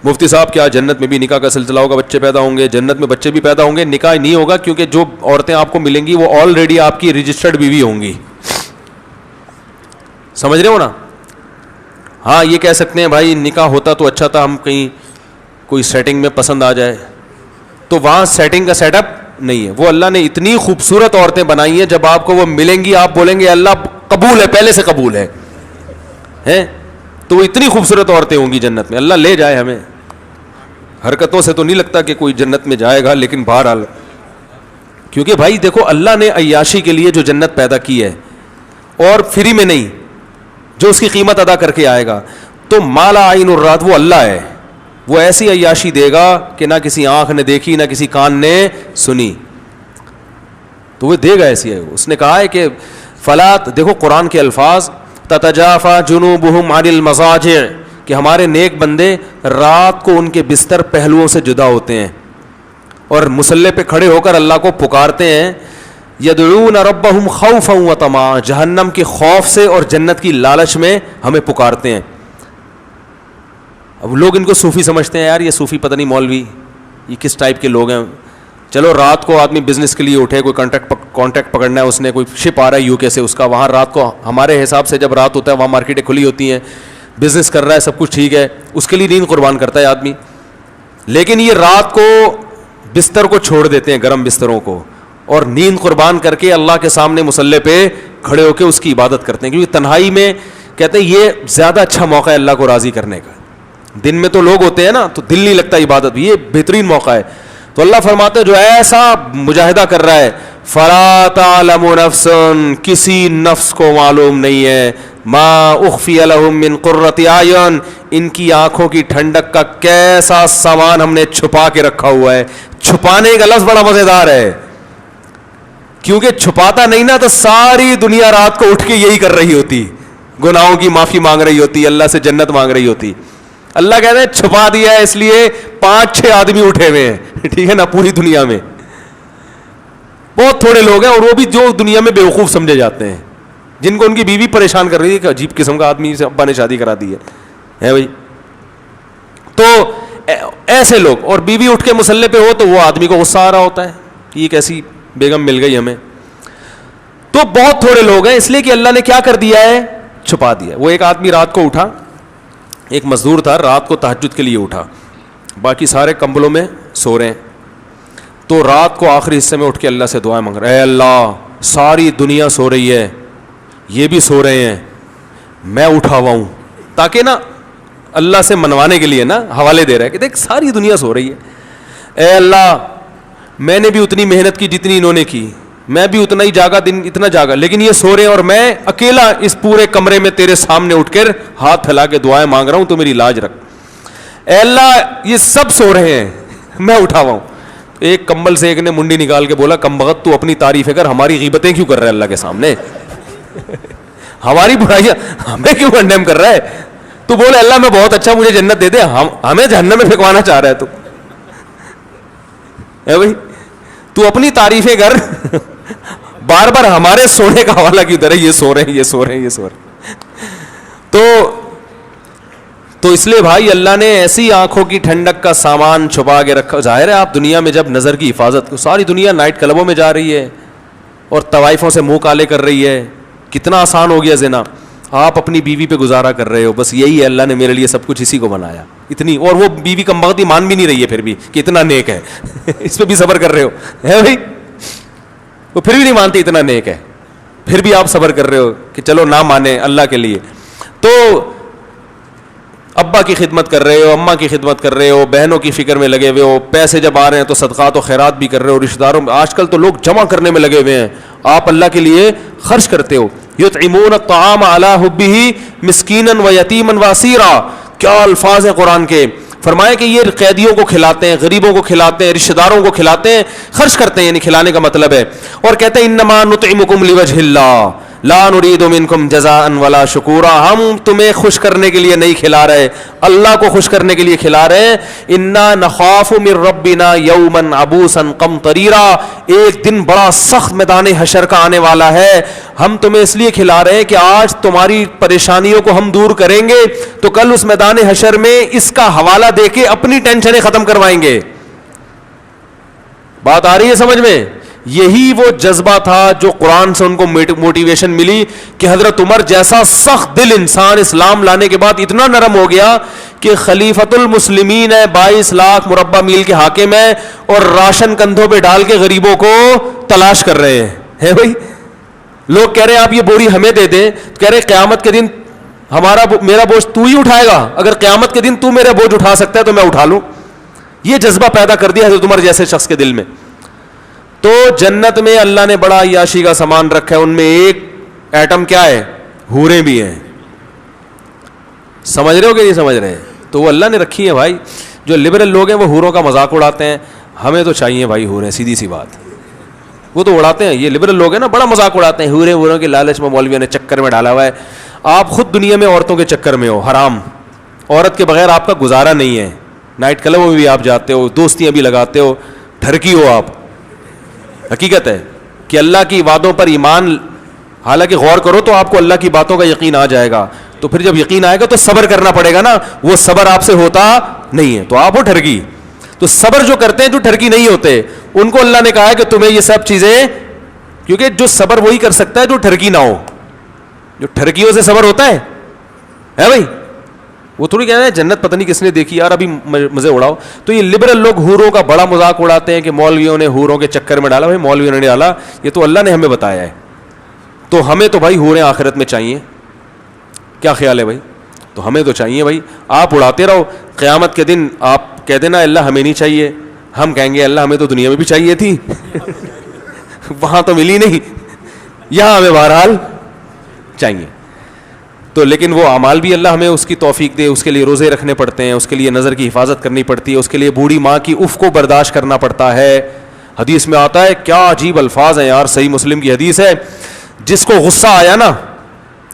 مفتی صاحب کیا جنت میں بھی نکاح کا سلسلہ ہوگا, بچے پیدا ہوں گے؟ جنت میں بچے بھی پیدا ہوں گے, نکاح نہیں ہوگا, کیونکہ جو عورتیں آپ کو ملیں گی وہ آلریڈی آپ کی رجسٹرڈ بیوی ہوں گی. سمجھ رہے ہو نا؟ ہاں یہ کہہ سکتے ہیں بھائی نکاح ہوتا تو اچھا تھا, ہم کہیں کوئی سیٹنگ میں پسند آ جائے, تو وہاں سیٹنگ کا سیٹ اپ نہیں ہے. وہ اللہ نے اتنی خوبصورت عورتیں بنائی ہیں, جب آپ کو وہ ملیں گی آپ بولیں گے اللہ قبول ہے, پہلے سے قبول ہے. تو وہ اتنی خوبصورت عورتیں ہوں گی جنت میں. اللہ لے جائے ہمیں. حرکتوں سے تو نہیں لگتا کہ کوئی جنت میں جائے گا, لیکن بہرحال, کیونکہ بھائی دیکھو اللہ نے عیاشی کے لیے جو جنت پیدا کی ہے, اور فری میں نہیں, جو اس کی قیمت ادا کر کے آئے گا, تو مالا عین الرات وہ اللہ ہے. وہ ایسی عیاشی دے گا کہ نہ کسی آنکھ نے دیکھی نہ کسی کان نے سنی, تو وہ دے گا ایسی ہے. اس نے کہا ہے کہ فلات, دیکھو قرآن کے الفاظ, تتجافا جنوبہم عن المضاجع, کہ ہمارے نیک بندے رات کو ان کے بستر پہلوؤں سے جدا ہوتے ہیں اور مصلی پہ کھڑے ہو کر اللہ کو پکارتے ہیں. یدعون ربہم خوفا وطمعا, جہنم کے خوف سے اور جنت کی لالچ میں ہمیں پکارتے ہیں. اب لوگ ان کو صوفی سمجھتے ہیں, یار یہ صوفی پتہ نہیں مولوی یہ کس ٹائپ کے لوگ ہیں. چلو رات کو آدمی بزنس کے لیے اٹھے, کوئی کانٹیکٹ پکڑنا ہے اس نے, کوئی شپ آ رہا ہے یو کے سے, اس کا وہاں رات کو, ہمارے حساب سے جب رات ہوتا ہے وہاں مارکیٹیں کھلی ہوتی ہیں, بزنس کر رہا ہے, سب کچھ ٹھیک ہے, اس کے لیے نیند قربان کرتا ہے آدمی. لیکن یہ رات کو بستر کو چھوڑ دیتے ہیں, گرم بستروں کو, اور نیند قربان کر کے اللہ کے سامنے مصلی پہ کھڑے ہو کے اس کی عبادت کرتے ہیں, کیونکہ تنہائی میں کہتے ہیں یہ زیادہ اچھا موقع ہے اللہ کو راضی کرنے کا. دن میں تو لوگ ہوتے ہیں نا, تو دل نہیں لگتا عبادت, یہ بہترین موقع ہے. تو اللہ فرماتے ہیں جو ایسا مجاہدہ کر رہا ہے, فلا تعلم نفس, کسی نفس کو معلوم نہیں ہے, ما اخفی لہم من قرۃ اعین, ان کی آنکھوں کی ٹھنڈک کا کیسا سامان ہم نے چھپا کے رکھا ہوا ہے. چھپانے کا لفظ بڑا مزیدار ہے, کیونکہ چھپاتا نہیں نا تو ساری دنیا رات کو اٹھ کے یہی کر رہی ہوتی, گناہوں کی معافی مانگ رہی ہوتی, اللہ سے جنت مانگ رہی ہوتی. اللہ کہتے ہیں چھپا دیا ہے, اس لیے 5-6 آدمی اٹھے ہوئے ہیں, ٹھیک ہے نا, پوری دنیا میں بہت تھوڑے لوگ ہیں, اور وہ بھی جو دنیا میں بیوقوف سمجھے جاتے ہیں, جن کو ان کی بیوی پریشان کر رہی ہے کہ عجیب قسم کا آدمی سے ابا نے شادی کرا دی ہے بھائی. تو ایسے لوگ, اور بیوی اٹھ کے مصلی پہ ہو تو وہ آدمی کو غصہ آ رہا ہوتا ہے کہ یہ کیسی بیگم مل گئی ہمیں. تو بہت تھوڑے لوگ ہیں, اس لیے کہ اللہ نے کیا کر دیا ہے, چھپا دیا. وہ ایک آدمی رات کو اٹھا, ایک مزدور تھا, رات کو تہجد کے لیے اٹھا, باقی سارے کمبلوں میں سو رہے ہیں, تو رات کو آخری حصے میں اٹھ کے اللہ سے دعائیں مانگ رہے, اے اللہ ساری دنیا سو رہی ہے, یہ بھی سو رہے ہیں, میں اٹھا ہوا ہوں, تاکہ نا اللہ سے منوانے کے لیے نا حوالے دے رہا ہے کہ دیکھ ساری دنیا سو رہی ہے, اے اللہ میں نے بھی اتنی محنت کی جتنی انہوں نے کی, میں بھی اتنا ہی جاگا, دن اتنا جاگا, لیکن یہ سو رہے ہیں, اور میں اکیلا اس پورے کمرے میں تیرے سامنے اٹھ کر ہاتھ پھیلا کے دعائیں مانگ رہا ہوں, تو میری لاج رکھ. اے اللہ یہ سب سو رہے ہیں, میں اٹھا ہوا ہوں. ایک کمبل سے ایک نے منڈی نکال کے بولا, کم بخت تو اپنی تعریفیں کر, ہماری غیبتیں کیوں کر رہا ہے اللہ کے سامنے, ہماری برائیاں ہمیں کیوں کنڈیم کر رہا ہے, تو بولے اللہ میں بہت اچھا, مجھے جنت دے دے, ہمیں جہنم میں پھینکوانا چاہ رہا ہے. تو بھائی تو اپنی تعریفیں کر, بار بار ہمارے سونے کا حوالہ کیوں دے رہے, یہ سو رہے ہیں, یہ سو رہے ہیں, یہ سو رہے ہیں. تو اس لیے بھائی اللہ نے ایسی آنکھوں کی ٹھنڈک کا سامان چھپا کے رکھا. ظاہر ہے آپ دنیا میں جب نظر کی حفاظت, ساری دنیا نائٹ کلبوں میں جا رہی ہے اور طوائفوں سے منہ کالے کر رہی ہے, کتنا آسان ہو گیا زنا, آپ اپنی بیوی پہ گزارا کر رہے ہو, بس یہی ہے اللہ نے میرے لیے سب کچھ اسی کو بنایا اتنی, اور وہ بیوی کم بختی مان بھی نہیں رہی ہے پھر بھی کہ اتنا نیک ہے, اس پہ بھی صبر کر رہے ہو, ہے بھائی, وہ پھر بھی نہیں مانتی اتنا نیک ہے, پھر بھی آپ صبر کر رہے ہو کہ چلو نہ مانے اللہ کے لیے. تو ابا کی خدمت کر رہے ہو, اماں کی خدمت کر رہے ہو, بہنوں کی فکر میں لگے ہوئے ہو, پیسے جب آ رہے ہیں تو صدقات و خیرات بھی کر رہے ہو, رشتہ داروں میں آج کل تو لوگ جمع کرنے میں لگے ہوئے ہیں, آپ اللہ کے لیے خرچ کرتے ہو. یطعمون الطعام علی حبہ مسکینا و یتیما و اسیرا, کیا الفاظ ہیں قرآن کے. فرمایا کہ یہ قیدیوں کو کھلاتے ہیں, غریبوں کو کھلاتے ہیں, رشتہ داروں کو کھلاتے ہیں, خرچ کرتے ہیں, یعنی کھلانے کا مطلب ہے. اور کہتے ہیں انما نطعمکم لوجہ اللہ, لا نريد منکم جزاء ولا شکورا, ہم تمہیں خوش کرنے کے لیے نہیں کھلا رہے, اللہ کو خوش کرنے کے لیے کھلا رہے ہیں. انا نخاف من ربنا یوما عبوسا قمطریرا, ایک دن بڑا سخت میدان حشر کا آنے والا ہے, ہم تمہیں اس لیے کھلا رہے ہیں کہ آج تمہاری پریشانیوں کو ہم دور کریں گے تو کل اس میدان حشر میں اس کا حوالہ دے کے اپنی ٹینشنیں ختم کروائیں گے. بات آ رہی ہے سمجھ میں؟ یہی وہ جذبہ تھا جو قرآن سے ان کو موٹیویشن ملی کہ حضرت عمر جیسا سخت دل انسان اسلام لانے کے بعد اتنا نرم ہو گیا کہ خلیفۃ المسلمین ہے, 22 لاکھ مربع میل کے حاکم ہیں, اور راشن کندھوں پہ ڈال کے غریبوں کو تلاش کر رہے ہیں. بھائی لوگ کہہ رہے ہیں آپ یہ بوری ہمیں دے دیں, کہہ رہے قیامت کے دن میرا بوجھ تو ہی اٹھائے گا, اگر قیامت کے دن تو میرا بوجھ اٹھا سکتا ہے تو میں اٹھا لوں. یہ جذبہ پیدا کر دیا حضرت عمر جیسے شخص کے دل میں. تو جنت میں اللہ نے بڑا عیاشی کا سامان رکھا ہے, ان میں ایک ایٹم کیا ہے؟ حوریں بھی ہیں. سمجھ رہے ہو کہ نہیں سمجھ رہے؟ تو وہ اللہ نے رکھی ہیں بھائی. جو لبرل لوگ ہیں وہ حوروں کا مذاق اڑاتے ہیں, ہمیں تو چاہیے بھائی حوریں, سیدھی سی بات. وہ تو اڑاتے ہیں, یہ لبرل لوگ ہیں نا, بڑا مذاق اڑاتے ہیں. حوروں کے لالچ میں مولویوں نے چکر میں ڈالا ہوا ہے. آپ خود دنیا میں عورتوں کے چکر میں ہو, حرام. عورت کے بغیر آپ کا گزارا نہیں ہے. نائٹ کلبوں میں بھی آپ جاتے ہو, دوستیاں بھی لگاتے ہو, ٹھرکی ہو آپ. حقیقت ہے کہ اللہ کی وعدوں پر ایمان, حالانکہ غور کرو تو آپ کو اللہ کی باتوں کا یقین آ جائے گا, تو پھر جب یقین آئے گا تو صبر کرنا پڑے گا نا, وہ صبر آپ سے ہوتا نہیں ہے, تو آپ ہو ٹھرکی. تو صبر جو کرتے ہیں جو ٹھرکی نہیں ہوتے, ان کو اللہ نے کہا ہے کہ تمہیں یہ سب چیزیں, کیونکہ جو صبر وہی کر سکتا ہے جو ٹھرکی نہ ہو. جو ٹھرکیوں سے صبر ہوتا ہے بھائی, وہ تھوڑی کہہ رہے ہیں جنت پتہ نہیں کس نے دیکھی یار, ابھی مزے اڑاؤ. تو یہ لبرل لوگ حوروں کا بڑا مذاق اڑاتے ہیں کہ مولویوں نے حوروں کے چکر میں ڈالا. بھائی مولویوں نے ڈالا, یہ تو اللہ نے ہمیں بتایا ہے. تو ہمیں تو بھائی حوریں آخرت میں چاہیے. کیا خیال ہے بھائی؟ تو ہمیں تو چاہیے بھائی. آپ اڑاتے رہو, قیامت کے دن آپ کہہ دینا اللہ ہمیں نہیں چاہیے, ہم کہیں گے اللہ ہمیں تو دنیا میں بھی چاہیے تھی وہاں تو ملی نہیں, یہاں ہمیں بہرحال چاہیے. تو لیکن وہ اعمال بھی اللہ ہمیں اس کی توفیق دے, اس کے لیے روزے رکھنے پڑتے ہیں, اس کے لیے نظر کی حفاظت کرنی پڑتی ہے, اس کے لیے بوڑھی ماں کی اف کو برداشت کرنا پڑتا ہے. حدیث میں آتا ہے, کیا عجیب الفاظ ہیں یار, صحیح مسلم کی حدیث ہے, جس کو غصہ آیا نا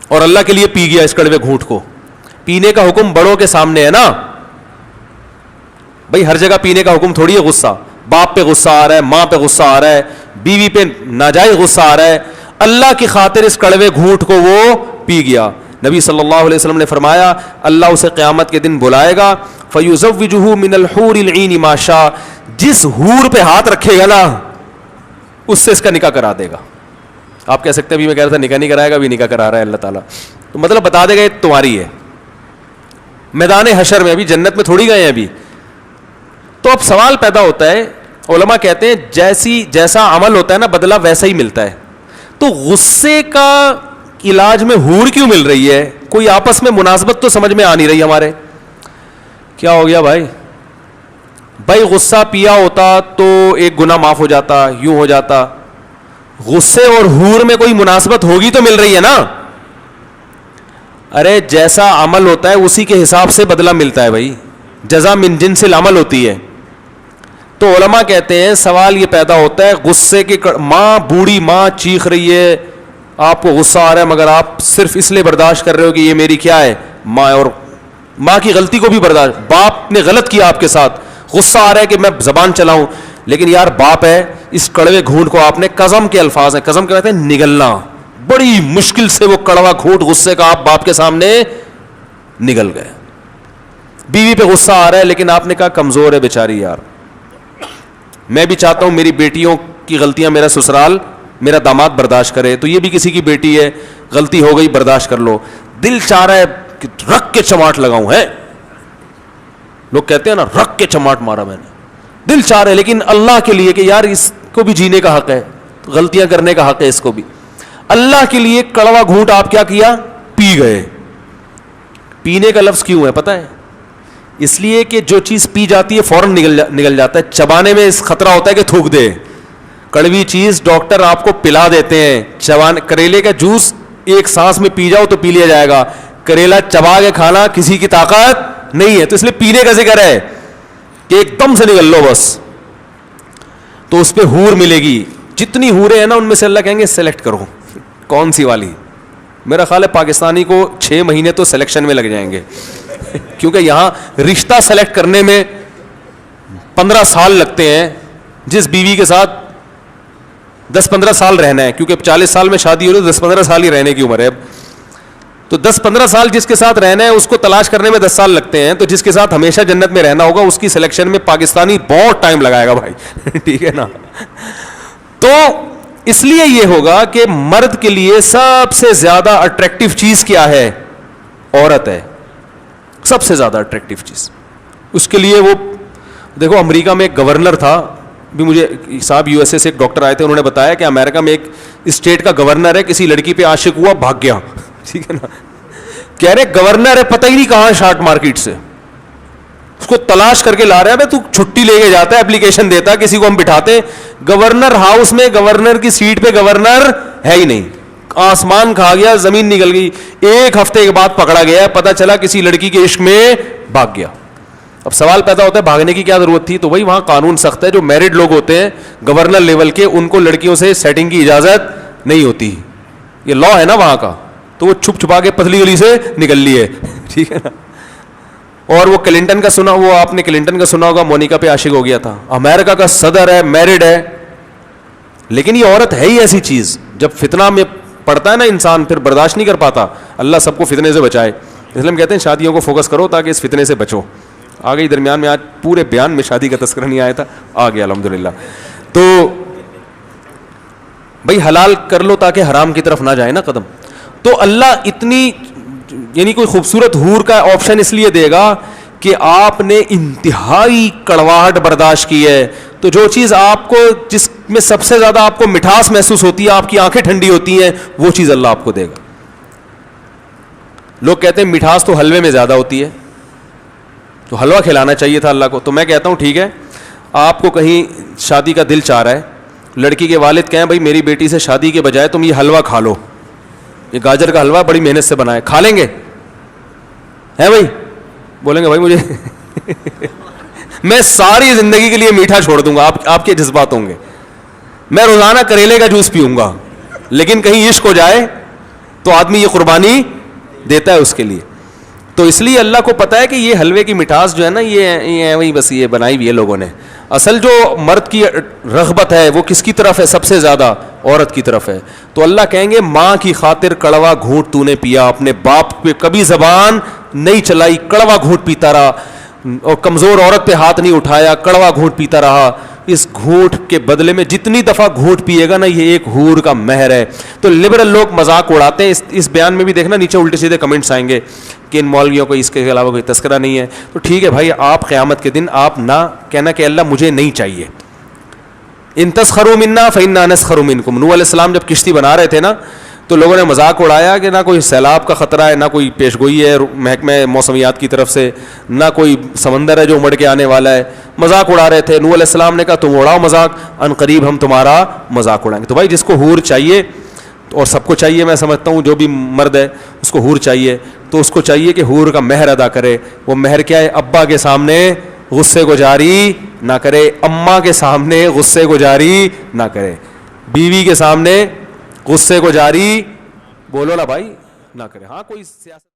اور اللہ کے لیے پی گیا اس کڑوے گھونٹ کو. پینے کا حکم بڑوں کے سامنے ہے نا بھائی, ہر جگہ پینے کا حکم تھوڑی ہے غصہ. باپ پہ غصہ آ رہا ہے, ماں پہ غصہ آ رہا ہے, بیوی پہ ناجائز غصہ آ رہا ہے, اللہ کی خاطر اس کڑوے گھونٹ کو وہ پی گیا. نبی صلی اللہ علیہ وسلم نے فرمایا اللہ اسے قیامت کے دن بلائے گا, فَيُزَوِّجُهُ مِنَ الْحُورِ الْعِينِ مَا شَاءَ, جس حور پہ ہاتھ رکھے گا نا اس سے اس کا نکاح کرا دے گا. آپ کہہ سکتے ہیں ابھی میں کہہ رہا تھا نکاح نہیں کرائے گا, ابھی نکاح کرا رہا ہے اللہ تعالیٰ, تو مطلب بتا دے گا یہ تمہاری ہے. میدان حشر میں, ابھی جنت میں تھوڑی گئے ہیں ابھی. تو اب سوال پیدا ہوتا ہے, علماء کہتے ہیں جیسا عمل ہوتا ہے نا بدلہ ویسا ہی ملتا ہے. تو غصے کا علاج میں حور کیوں مل رہی ہے؟ کوئی آپس میں مناسبت تو سمجھ میں آ نہیں رہی ہمارے. کیا ہو گیا بھائی؟ بھائی غصہ پیا ہوتا تو ایک گناہ معاف ہو جاتا, یوں ہو جاتا. غصے اور حور میں کوئی مناسبت ہوگی تو مل رہی ہے نا. ارے جیسا عمل ہوتا ہے اسی کے حساب سے بدلہ ملتا ہے بھائی, جزا من جنس العمل ہوتی ہے. تو علماء کہتے ہیں سوال یہ پیدا ہوتا ہے, غصے کی ماں, بوڑھی ماں چیخ رہی ہے, آپ کو غصہ آ رہا ہے مگر آپ صرف اس لیے برداشت کر رہے ہو کہ یہ میری کیا ہے ماں, اور ماں کی غلطی کو بھی برداشت, باپ نے غلط کیا آپ کے ساتھ, غصہ آ رہا ہے کہ میں زبان چلاؤں, لیکن یار باپ ہے, اس کڑوے گھونٹ کو آپ نے, قسم کے الفاظ ہیں, قسم کہتے ہیں نگلنا, بڑی مشکل سے وہ کڑوا گھونٹ غصے کا آپ باپ کے سامنے نگل گئے. بیوی پہ غصہ آ رہا ہے لیکن آپ نے کہا کمزور ہے بیچاری یار, میں بھی چاہتا ہوں میری بیٹیوں کی غلطیاں میرا سسرال, میرا داماد برداشت کرے, تو یہ بھی کسی کی بیٹی ہے, غلطی ہو گئی برداشت کر لو. دل چاہ رہا ہے کہ رکھ کے چماٹ لگاؤں, ہے لوگ کہتے ہیں نا رکھ کے چماٹ مارا میں نے, دل چاہ رہا ہے, لیکن اللہ کے لیے کہ یار اس کو بھی جینے کا حق ہے, غلطیاں کرنے کا حق ہے اس کو بھی. اللہ کے لیے کڑوا گھونٹ آپ کیا کیا, پی گئے. پینے کا لفظ کیوں ہے پتہ ہے؟ اس لیے کہ جو چیز پی جاتی ہے فوراً نگل جاتا ہے, چبانے میں اس خطرہ ہوتا ہے کہ تھوک دے. کڑوی چیز ڈاکٹر آپ کو پلا دیتے ہیں, کریلے کا جوس ایک سانس میں پی جاؤ تو پی لیا جائے گا, کریلا چبا کے کھانا کسی کی طاقت نہیں ہے, تو اس لیے پینے کا ذکر ہے کہ ایک دم سے نگل لو بس. تو اس پہ حور ملے گی, جتنی حوریں ہیں نا ان میں سے اللہ کہیں گے سلیکٹ کرو کون سی والی؟ میرا خیال ہے پاکستانی کو 6 مہینے تو سلیکشن میں لگ جائیں گے کیونکہ یہاں رشتہ سلیکٹ کرنے میں 15 سال لگتے ہیں. جس بیوی کے ساتھ 10-15 سال رہنا ہے, کیونکہ 40 سال میں شادی ہو رہی ہے, 10-15 سال ہی رہنے کی عمر ہے اب, تو 10-15 سال جس کے ساتھ رہنا ہے اس کو تلاش کرنے میں 10 سال لگتے ہیں. تو جس کے ساتھ ہمیشہ جنت میں رہنا ہوگا اس کی سلیکشن میں پاکستانی بہت ٹائم لگائے گا بھائی ٹھیک ہے نا. تو اس لیے یہ ہوگا کہ مرد کے لیے سب سے زیادہ اٹریکٹیو چیز کیا ہے؟ عورت ہے, سب سے زیادہ اٹریکٹیو چیز. اس کے لیے وہ دیکھو, امریکہ میں ایک گورنر تھا, بھی مجھے صاحب یو ایس اے سے ایک ڈاکٹر آئے تھے, انہوں نے بتایا کہ امریکہ میں ایک اسٹیٹ کا گورنر ہے, کسی لڑکی پہ عاشق ہوا, بھاگ گیا, ٹھیک ہے نا. کہہ رہے گورنر ہے, پتہ ہی نہیں کہاں شارٹ مارکیٹ سے, اس کو تلاش کر کے لا رہے ہیں. تو چھٹی لے کے جاتا ہے, اپلیکیشن دیتا ہے, کسی کو ہم بٹھاتے, گورنر ہاؤس میں گورنر کی سیٹ پہ گورنر ہے ہی نہیں, آسمان کھا گیا, زمین نکل گئی. 1 ہفتے کے بعد پکڑا گیا, پتہ چلا کسی لڑکی کے عشق میں بھاگ گیا. اب سوال پیدا ہوتا ہے بھاگنے کی کیا ضرورت تھی؟ تو وہی وہاں قانون سخت ہے, جو میرڈ لوگ ہوتے ہیں گورنر لیول کے, ان کو لڑکیوں سے سیٹنگ کی اجازت نہیں ہوتی, یہ لا ہے نا وہاں کا. تو وہ چھپ چھپا کے پتلی گلی سے نکل لی ہے, ٹھیک ہے نا. اور وہ کلنٹن کا سنا, وہ آپ نے کلنٹن کا سنا ہوگا, مونیکا پہ عاشق ہو گیا تھا. امریکہ کا صدر ہے, میرڈ ہے, لیکن یہ عورت ہے ہی ایسی چیز, جب فتنہ میں پڑتا ہے نا انسان پھر برداشت نہیں کر پاتا. اللہ سب کو فتنے سے بچائے, اس لیے ہم کہتے ہیں شادیوں کو فوکس کرو تاکہ اس فتنے سے بچو. آ گئی درمیان میں, آج پورے بیان میں شادی کا تذکرہ نہیں آیا تھا, آ گیا الحمدللہ. تو بھائی حلال کر لو تاکہ حرام کی طرف نہ جائے نا قدم. تو اللہ اتنی یعنی کوئی خوبصورت حور کا آپشن اس لیے دے گا کہ آپ نے انتہائی کڑواہٹ برداشت کی ہے. تو جو چیز آپ کو, جس میں سب سے زیادہ آپ کو مٹھاس محسوس ہوتی ہے, آپ کی آنکھیں ٹھنڈی ہوتی ہیں, وہ چیز اللہ آپ کو دے گا. لوگ کہتے ہیں مٹھاس تو حلوے میں زیادہ ہوتی ہے, تو حلوہ کھلانا چاہیے تھا اللہ کو. تو میں کہتا ہوں ٹھیک ہے, آپ کو کہیں شادی کا دل چاہ رہا ہے, لڑکی کے والد کہیں بھائی میری بیٹی سے شادی کے بجائے تم یہ حلوہ کھا لو, یہ گاجر کا حلوہ بڑی محنت سے بنا ہے, کھا لیں گے ہے بھائی؟ بولیں گے بھائی مجھے میں ساری زندگی کے لیے میٹھا چھوڑ دوں گا, آپ کے جذبات ہوں گے, میں روزانہ کریلے کا جوس پیوں گا, لیکن کہیں عشق ہو جائے تو آدمی یہ قربانی دیتا ہے اس کے لیے. تو اس لیے اللہ کو پتا ہے کہ یہ حلوے کی مٹھاس جو ہے نا, یہ وہی بس یہ بنائی ہوئی ہے لوگوں نے. اصل جو مرد کی رغبت ہے وہ کس کی طرف ہے؟ سب سے زیادہ عورت کی طرف ہے. تو اللہ کہیں گے ماں کی خاطر کڑوا گھونٹ تو نے پیا, اپنے باپ پہ کبھی زبان نہیں چلائی, کڑوا گھونٹ پیتا رہا, اور کمزور عورت پہ ہاتھ نہیں اٹھایا, کڑوا گھونٹ پیتا رہا. اس گھونٹ کے بدلے میں جتنی دفعہ گھونٹ پیے گا نا, یہ ایک حور کا مہر ہے. تو لبرل لوگ مذاق اڑاتے ہیں. اس بیان میں بھی دیکھنا نیچے الٹے سیدھے کمنٹس آئیں گے کہ ان مولویوں کو اس کے علاوہ کوئی تذکرہ نہیں ہے. تو ٹھیک ہے بھائی, آپ قیامت کے دن آپ نہ کہنا کہ اللہ مجھے نہیں چاہیے. ان تسخروا منا فإنا نسخر منکم. نوح علیہ السلام جب کشتی بنا رہے تھے نا, تو لوگوں نے مذاق اڑایا کہ نہ کوئی سیلاب کا خطرہ ہے, نہ کوئی پیش گوئی ہے محکمہ موسمیات کی طرف سے, نہ کوئی سمندر ہے جو امڑ کے آنے والا ہے. مذاق اڑا رہے تھے. نوح علیہ السلام نے کہا تم اڑاؤ مذاق, ان قریب ہم تمہارا مذاق اڑائیں گے. تو بھائی جس کو حور چاہیے, اور سب کو چاہیے, میں سمجھتا ہوں جو بھی مرد ہے اس کو حور چاہیے, تو اس کو چاہیے کہ حور کا مہر ادا کرے. وہ مہر کیا ہے؟ ابا کے سامنے غصے کو جاری نہ کرے, اماں کے سامنے غصے کو جاری نہ کرے, بیوی کے سامنے غصے کو جاری بولو نا بھائی نہ کرے. ہاں کوئی سیاست